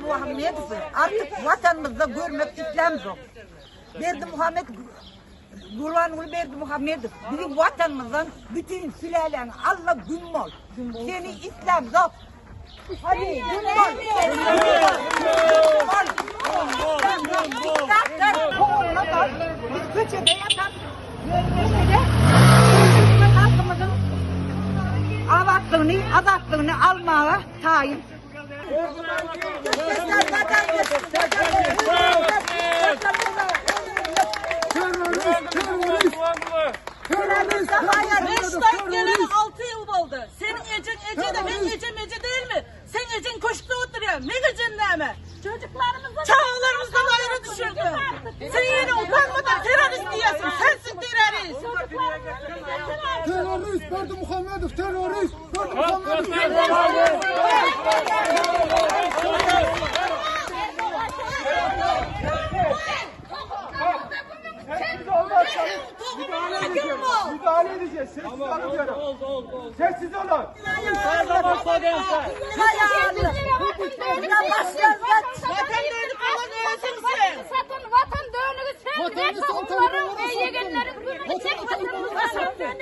Muhammed'i artık vatanımızda görmek isteğimiz yok. Berdi Muhammed, Kurbanlı Berdi Muhammed'i bizim vatanımızdan bütün sülalerini Allah gün ol. Seni İslam yok. Hadi gün ol. Biz köşede yatan halkımızın azatlığını almaya tayin. Reşten geleli 6 yıl oldu. Senin ecin ece de benim ecem ece değil mi? Sen ecin koştu oturuyor. Ne gecen neme? Çocuklarımızdan çağlarımızdan ayrı düşürdü. Sen yine utanmadan terörist diyorsun. Sensin terörist. Terörist Berdi Muhammedov terörist. Berdi Muhammedov terörist. Müdahale edeceğiz. Sessiz olun diyorum. Sessiz olun. Vatan dönüğü sen. Vatanı sen tanıdın. Vatanı sen tanıdın.